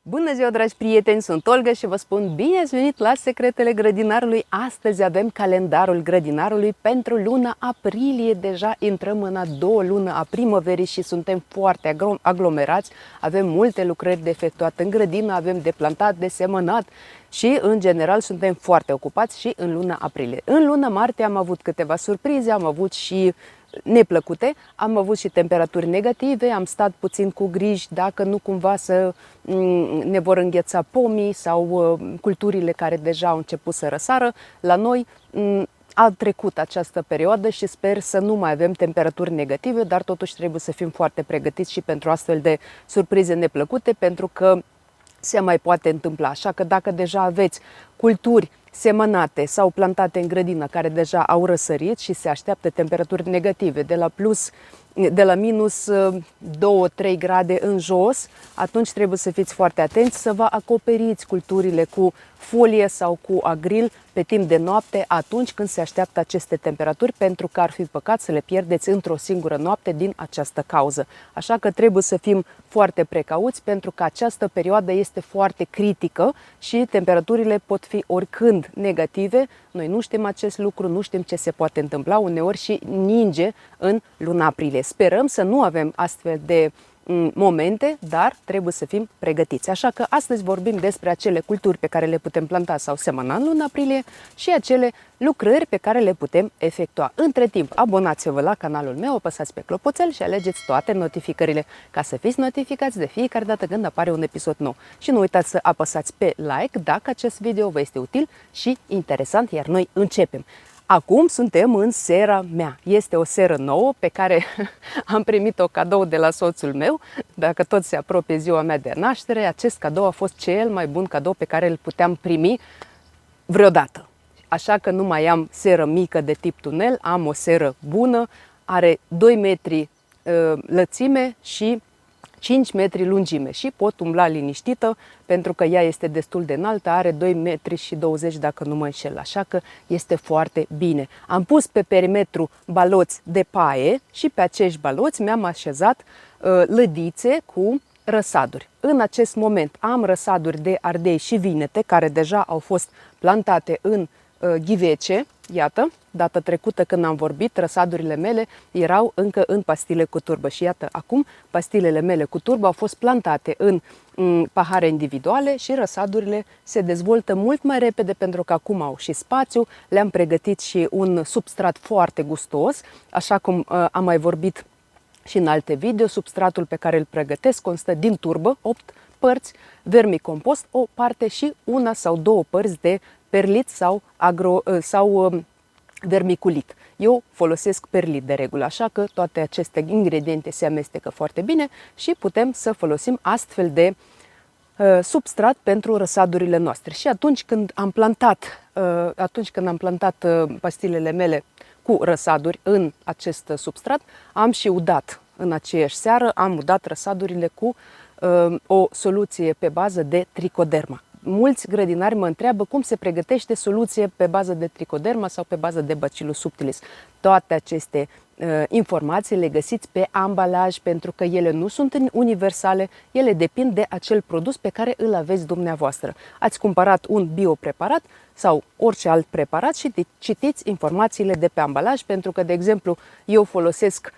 Bună ziua, dragi prieteni! Sunt Olga și vă spun bine ați venit la Secretele Grădinarului. Astăzi avem calendarul grădinarului pentru luna aprilie. Deja intrăm în a doua lună a primăverii și suntem foarte aglomerați. Avem multe lucrări de efectuat în grădină, avem de plantat, de semănat și, în general, suntem foarte ocupați și în luna aprilie. În luna martie am avut câteva surprize, am avut și neplăcute, am avut și temperaturi negative, am stat puțin cu griji dacă nu cumva să ne vor îngheța pomii sau culturile care deja au început să răsară. La noi a trecut această perioadă și sper să nu mai avem temperaturi negative, dar totuși trebuie să fim foarte pregătiți și pentru astfel de surprize neplăcute, pentru că se mai poate întâmpla. Așa că dacă deja aveți culturi semănate sau plantate în grădină care deja au răsărit și se așteaptă temperaturi negative de la minus 2-3 grade în jos, atunci trebuie să fiți foarte atenți să vă acoperiți culturile cu folie sau cu agril pe timp de noapte atunci când se așteaptă aceste temperaturi, pentru că ar fi păcat să le pierdeți într-o singură noapte din această cauză. Așa că trebuie să fim foarte precauți, pentru că această perioadă este foarte critică și temperaturile pot fi oricând negative. Noi nu știm acest lucru, nu știm ce se poate întâmpla, uneori și ninge în luna aprilie. Sperăm să nu avem astfel de momente, dar trebuie să fim pregătiți. Așa că astăzi vorbim despre acele culturi pe care le putem planta sau semăna în luna aprilie și acele lucrări pe care le putem efectua. Între timp, abonați-vă la canalul meu, apăsați pe clopoțel și alegeți toate notificările ca să fiți notificați de fiecare dată când apare un episod nou. Și nu uitați să apăsați pe like dacă acest video vă este util și interesant, iar noi începem. Acum suntem în sera mea. Este o seră nouă pe care am primit-o cadou de la soțul meu. Dacă tot se apropie ziua mea de naștere, acest cadou a fost cel mai bun cadou pe care îl puteam primi vreodată. Așa că nu mai am seră mică de tip tunel, am o seră bună, are 2 metri lățime și 5 metri lungime și pot umbla liniștită pentru că ea este destul de înaltă, are 2 metri și 20 dacă nu mă înșel, așa că este foarte bine. Am pus pe perimetru baloți de paie și pe acești baloți mi-am așezat lădițe cu răsaduri. În acest moment am răsaduri de ardei și vinete care deja au fost plantate în ghivece. Iată, data trecută când am vorbit, răsadurile mele erau încă în pastile cu turbă și iată, acum pastilele mele cu turbă au fost plantate în pahare individuale și răsadurile se dezvoltă mult mai repede pentru că acum au și spațiu, le-am pregătit și un substrat foarte gustos, așa cum am mai vorbit și în alte video. Substratul pe care îl pregătesc constă din turbă, 8 părți, vermicompost, o parte și una sau două părți de perlit sau vermiculit. Eu folosesc perlit de regulă, așa că toate aceste ingrediente se amestecă foarte bine și putem să folosim astfel de substrat pentru răsadurile noastre. Și atunci când am plantat pastilele mele cu răsaduri în acest substrat, am și udat în aceeași seară, am udat răsadurile cu o soluție pe bază de tricoderma. Mulți grădinari mă întreabă cum se pregătește soluție pe bază de tricoderma sau pe bază de Bacillus subtilis. Toate aceste informații le găsiți pe ambalaj, pentru că ele nu sunt universale, ele depind de acel produs pe care îl aveți dumneavoastră. Ați cumpărat un biopreparat sau orice alt preparat și citiți informațiile de pe ambalaj, pentru că, de exemplu, eu folosesc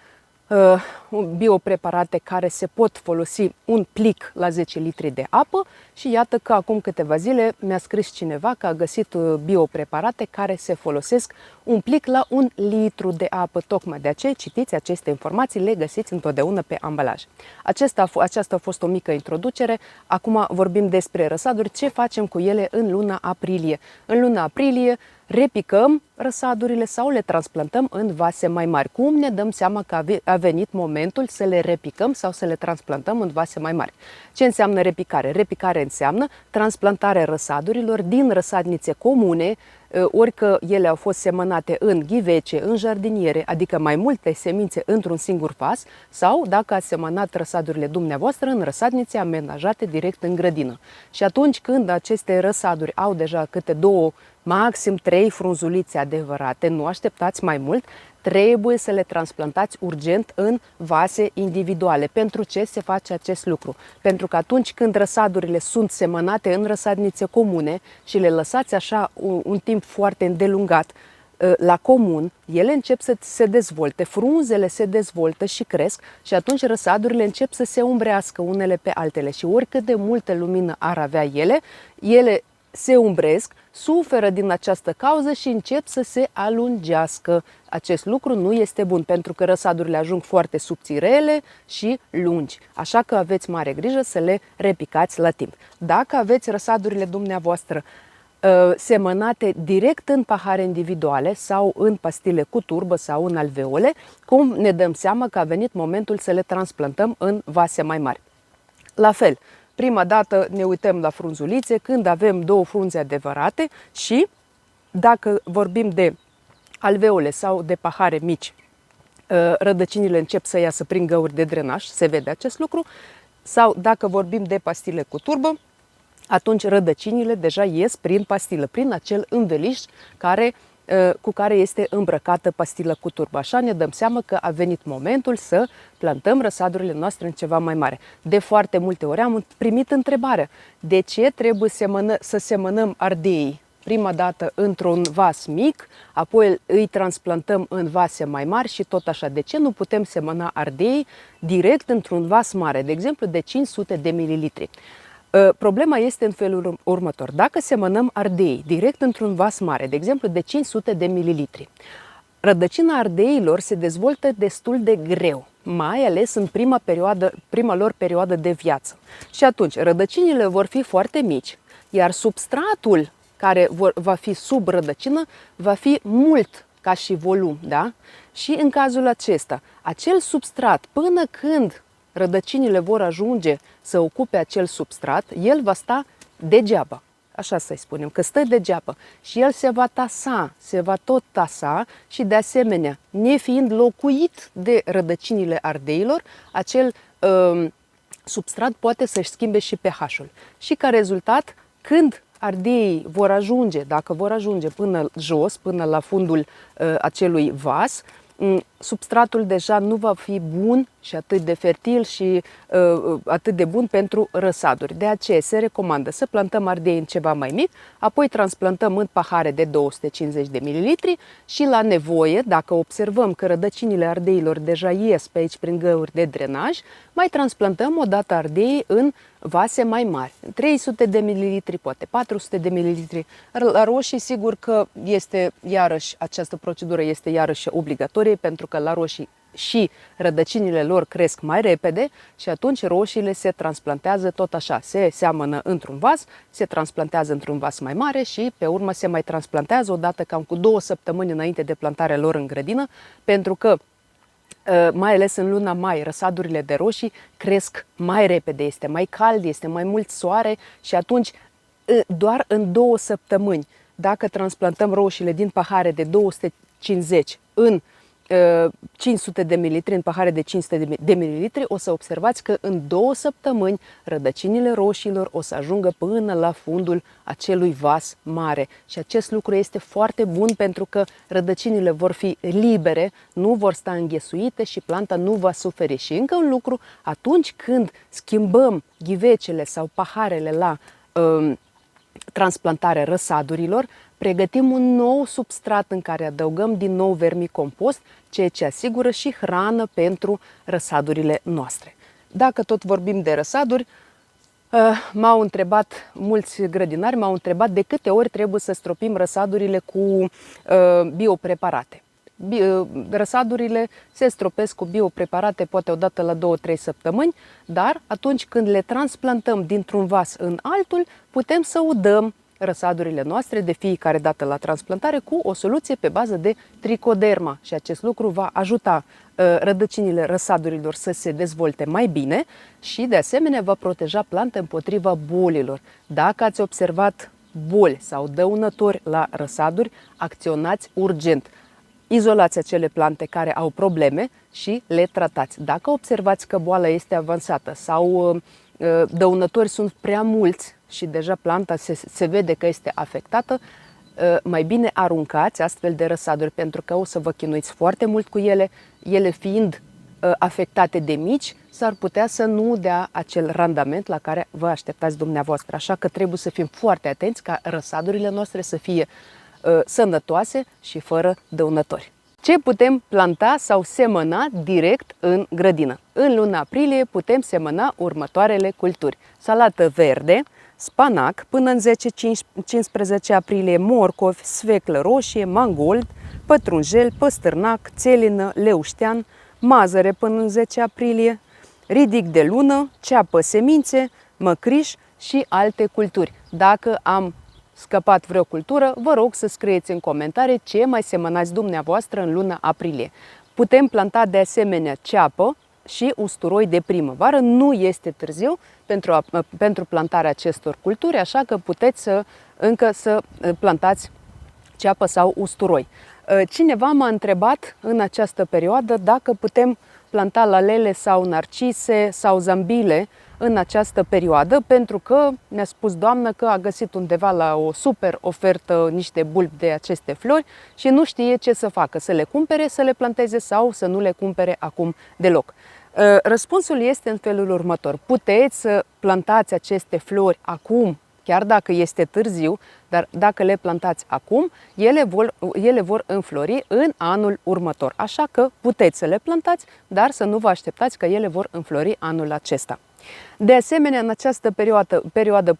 biopreparate care se pot folosi un plic la 10 litri de apă și iată că acum câteva zile mi-a scris cineva că a găsit biopreparate care se folosesc un plic la 1 litru de apă. Tocmai de aceea citiți aceste informații, le găsiți întotdeauna pe ambalaj. Aceasta a fost o mică introducere. Acum vorbim despre răsaduri, ce facem cu ele în luna aprilie. În luna aprilie repicăm răsadurile sau le transplantăm în vase mai mari. Cum ne dăm seama că a venit momentul să le repicăm sau să le transplantăm în vase mai mari? Ce înseamnă repicare? Repicare înseamnă transplantarea răsadurilor din răsadnițe comune, orică ele au fost semănate în ghivece, în jardiniere, adică mai multe semințe într-un singur vas, sau dacă ați semănat răsadurile dumneavoastră în răsadnițe amenajate direct în grădină. Și atunci când aceste răsaduri au deja câte 2, maxim 3 frunzulițe adevărate, nu așteptați mai mult, trebuie să le transplantați urgent în vase individuale. Pentru ce se face acest lucru? Pentru că atunci când răsadurile sunt semănate în răsadnițe comune și le lăsați așa un timp foarte îndelungat la comun, ele încep să se dezvolte, frunzele se dezvoltă și cresc și atunci răsadurile încep să se umbrească unele pe altele și oricât de multă lumină ar avea ele se umbresc, suferă din această cauză și încep să se alungească. Acest lucru nu este bun pentru că răsadurile ajung foarte subțirele și lungi. Așa că aveți mare grijă să le repicați la timp. Dacă aveți răsadurile dumneavoastră semănate direct în pahare individuale sau în pastile cu turbă sau în alveole, cum ne dăm seama că a venit momentul să le transplantăm în vase mai mari. La fel, prima dată ne uităm la frunzulițe când avem două frunze adevărate și dacă vorbim de alveole sau de pahare mici, rădăcinile încep să iasă prin găuri de drenaj, se vede acest lucru, sau dacă vorbim de pastile cu turbă, atunci rădăcinile deja ies prin pastilă, prin acel înveliș cu care este îmbrăcată pastilă cu turbă. Așa ne dăm seama că a venit momentul să plantăm răsadurile noastre în ceva mai mare. De foarte multe ori am primit întrebarea: de ce trebuie să semănăm ardeii prima dată într-un vas mic, apoi îi transplantăm în vase mai mari și tot așa? De ce nu putem semăna ardeii direct într-un vas mare, de exemplu de 500 de mililitri? Problema este în felul următor. Dacă semănăm ardei direct într-un vas mare, de exemplu de 500 de mililitri, rădăcina ardeilor se dezvoltă destul de greu, mai ales în prima lor perioadă de viață. Și atunci rădăcinile vor fi foarte mici, iar substratul care va fi sub rădăcină va fi mult ca și volum, da? Și în cazul acesta, acel substrat, până când rădăcinile vor ajunge să ocupe acel substrat, el va sta degeaba. Așa să-i spunem, că stă degeaba. Și el se va tasa, se va tot tasa și de asemenea, nefiind locuit de rădăcinile ardeilor, acel substrat poate să-și schimbe și pH-ul. Și ca rezultat, când ardeii vor ajunge, dacă vor ajunge până jos, până la fundul acelui vas, substratul deja nu va fi bun și atât de fertil și atât de bun pentru răsaduri. De aceea se recomandă să plantăm ardei în ceva mai mic, apoi transplantăm în pahare de 250 de mililitri și la nevoie, dacă observăm că rădăcinile ardeilor deja ies pe aici prin găuri de drenaj, mai transplantăm o dată ardeii în vase mai mari, 300 de mililitri, poate 400 de mililitri. La roșii, sigur că această procedură este iarăși obligatorie, pentru că la roșii și rădăcinile lor cresc mai repede și atunci roșiile se transplantează tot așa, se seamănă într-un vas, se transplantează într-un vas mai mare și pe urmă se mai transplantează odată cam cu 2 săptămâni înainte de plantarea lor în grădină, pentru că mai ales în luna mai, răsadurile de roșii cresc mai repede, este mai cald, este mai mult soare și atunci doar în 2 săptămâni, dacă transplantăm roșiile din pahare de 250 în 500 de mililitri, în pahare de 500 de mililitri, o să observați că în 2 săptămâni rădăcinile roșiilor o să ajungă până la fundul acelui vas mare. Și acest lucru este foarte bun pentru că rădăcinile vor fi libere, nu vor sta înghesuite și planta nu va suferi. Și încă un lucru, atunci când schimbăm ghivecele sau paharele la transplantarea răsadurilor, pregătim un nou substrat în care adăugăm din nou vermicompost, ceea ce asigură și hrană pentru răsadurile noastre. Dacă tot vorbim de răsaduri, m-au întrebat mulți grădinari, de câte ori trebuie să stropim răsadurile cu biopreparate. Răsadurile se stropesc cu biopreparate poate odată la 2-3 săptămâni, dar atunci când le transplantăm dintr-un vas în altul, putem să udăm răsadurile noastre de fiecare dată la transplantare cu o soluție pe bază de tricoderma și acest lucru va ajuta rădăcinile răsadurilor să se dezvolte mai bine și de asemenea va proteja planta împotriva bolilor. Dacă ați observat boli sau dăunători la răsaduri, acționați urgent. Izolați acele plante care au probleme și le tratați. Dacă observați că boala este avansată sau dăunători sunt prea mulți și deja planta se vede că este afectată, mai bine aruncați astfel de răsaduri, pentru că o să vă chinuiți foarte mult cu ele, ele fiind afectate de mici, s-ar putea să nu dea acel randament la care vă așteptați dumneavoastră. Așa că trebuie să fim foarte atenți ca răsadurile noastre să fie sănătoase și fără dăunători. Ce putem planta sau semăna direct în grădină? În luna aprilie putem semăna următoarele culturi: salată verde, spanac până în 10-15 aprilie, morcovi, sfeclă roșie, mangold, pătrunjel, păstârnac, țelină, leuștean, mazăre până în 10 aprilie, ridic de lună, ceapă, semințe, măcriș și alte culturi. Dacă am scăpat vreo cultură, vă rog să scrieți în comentarii ce mai semănați dumneavoastră în luna aprilie. Putem planta de asemenea ceapă și usturoi de primăvară. Nu este târziu pentru plantarea acestor culturi, așa că puteți încă să plantați ceapă sau usturoi. Cineva m-a întrebat în această perioadă dacă putem planta lalele sau narcise sau zambile în această perioadă, pentru că ne-a spus doamna că a găsit undeva la o super ofertă niște bulbi de aceste flori și nu știe ce să facă, să le cumpere, să le planteze sau să nu le cumpere acum deloc. Răspunsul este în felul următor: puteți să plantați aceste flori acum, chiar dacă este târziu, dar dacă le plantați acum, ele vor înflori în anul următor. Așa că puteți să le plantați, dar să nu vă așteptați că ele vor înflori anul acesta. De asemenea, în această perioadă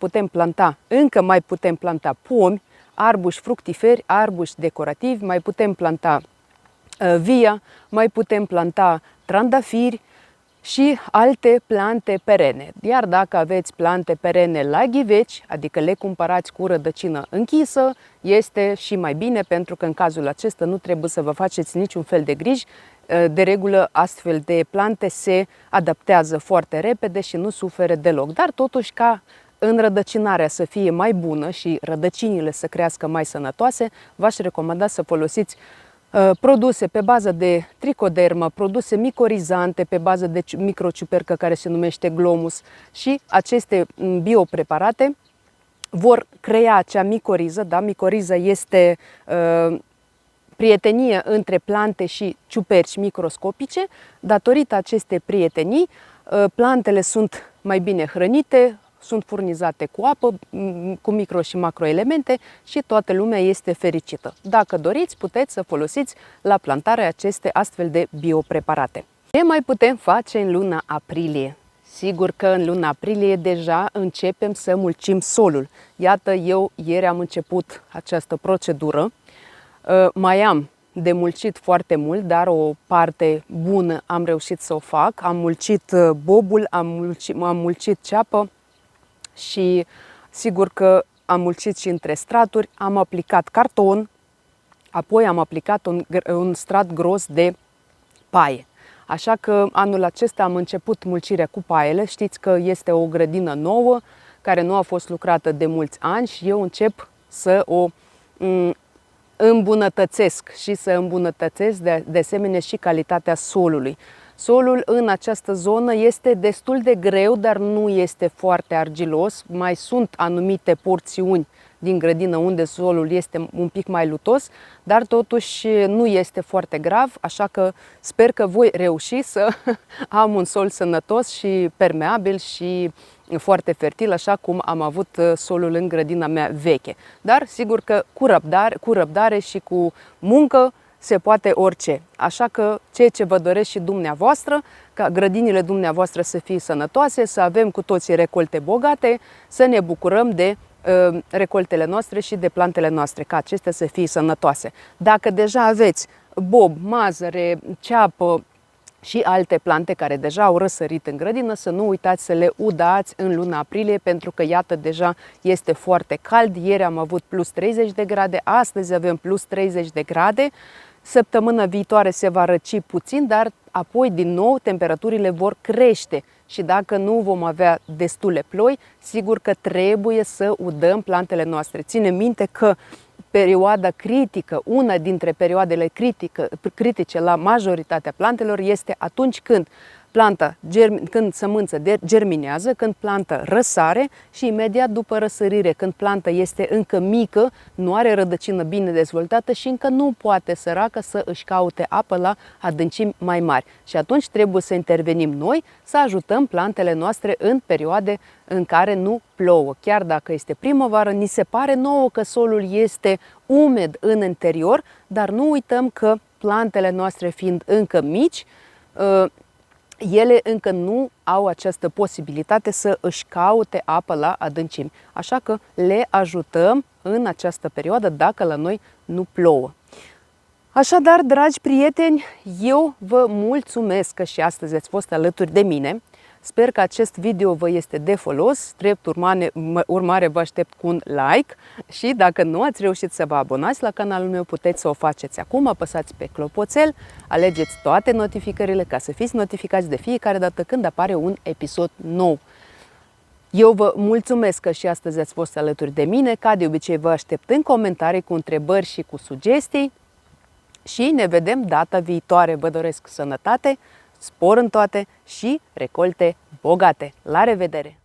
încă mai putem planta pomi, arbuși fructiferi, arbuși decorativi, mai putem planta via, mai putem planta trandafiri și alte plante perene. Iar dacă aveți plante perene la ghiveci, adică le cumpărați cu rădăcină închisă, este și mai bine, pentru că în cazul acesta nu trebuie să vă faceți niciun fel de griji. De regulă, astfel de plante se adaptează foarte repede și nu suferă deloc. Dar totuși, ca înrădăcinarea să fie mai bună și rădăcinile să crească mai sănătoase, v-aș recomanda să folosiți produse pe bază de tricodermă, produse micorizante pe bază de microciupercă care se numește glomus, și aceste biopreparate vor crea acea micoriză. Da? Micoriza este prietenie între plante și ciuperci microscopice. Datorită acestei prietenii, plantele sunt mai bine hrănite, sunt furnizate cu apă, cu micro și macroelemente și toată lumea este fericită. Dacă doriți, puteți să folosiți la plantarea aceste astfel de biopreparate. Ce mai putem face în luna aprilie? Sigur că în luna aprilie deja începem să mulțim solul. Iată, eu ieri am început această procedură. Mai am de mulcit foarte mult, dar o parte bună am reușit să o fac. Am mulcit bobul, am mulcit ceapă și sigur că am mulcit și între straturi. Am aplicat carton, apoi am aplicat un strat gros de paie. Așa că anul acesta am început mulcirea cu paiele. Știți că este o grădină nouă care nu a fost lucrată de mulți ani și eu încep să o îmbunătățesc și să îmbunătățesc de asemenea și calitatea solului. Solul în această zonă este destul de greu, dar nu este foarte argilos. Mai sunt anumite porțiuni din grădină unde solul este un pic mai lutos, dar totuși nu este foarte grav, așa că sper că voi reuși să am un sol sănătos și permeabil și foarte fertil, așa cum am avut solul în grădina mea veche. Dar sigur că cu răbdare și cu muncă se poate orice. Așa că ceea ce vă doresc și dumneavoastră, ca grădinile dumneavoastră să fie sănătoase, să avem cu toții recolte bogate, să ne bucurăm de recoltele noastre și de plantele noastre, ca acestea să fie sănătoase. Dacă deja aveți bob, mazăre, ceapă și alte plante care deja au răsărit în grădină, să nu uitați să le udați în luna aprilie, pentru că iată, deja este foarte cald. Ieri am avut plus 30 de grade, astăzi avem plus 30 de grade. Săptămâna viitoare se va răci puțin, dar apoi din nou temperaturile vor crește. Și dacă nu vom avea destule ploi, sigur că trebuie să udăm plantele noastre. Ține minte că perioada critică, una dintre perioadele critice la majoritatea plantelor, este atunci când planta, când sămânța germinează, când planta răsare și imediat după răsărire, când planta este încă mică, nu are rădăcină bine dezvoltată și încă nu poate săracă să își caute apă la adâncimi mai mari. Și atunci trebuie să intervenim noi, să ajutăm plantele noastre în perioade în care nu plouă. Chiar dacă este primăvară, ni se pare nouă că solul este umed în interior, dar nu uităm că plantele noastre fiind încă mici, ele încă nu au această posibilitate să își caute apă la adâncimi. Așa că le ajutăm în această perioadă dacă la noi nu plouă. Așadar, dragi prieteni, eu vă mulțumesc că și astăzi ați fost alături de mine. Sper că acest video vă este de folos. Drept urmare vă aștept cu un like și dacă nu ați reușit să vă abonați la canalul meu, puteți să o faceți acum. Apăsați pe clopoțel, alegeți toate notificările ca să fiți notificați de fiecare dată când apare un episod nou. Eu vă mulțumesc că și astăzi ați fost alături de mine. Ca de obicei vă aștept în comentarii cu întrebări și cu sugestii și ne vedem data viitoare. Vă doresc sănătate, spor în toate și recolte bogate. La revedere!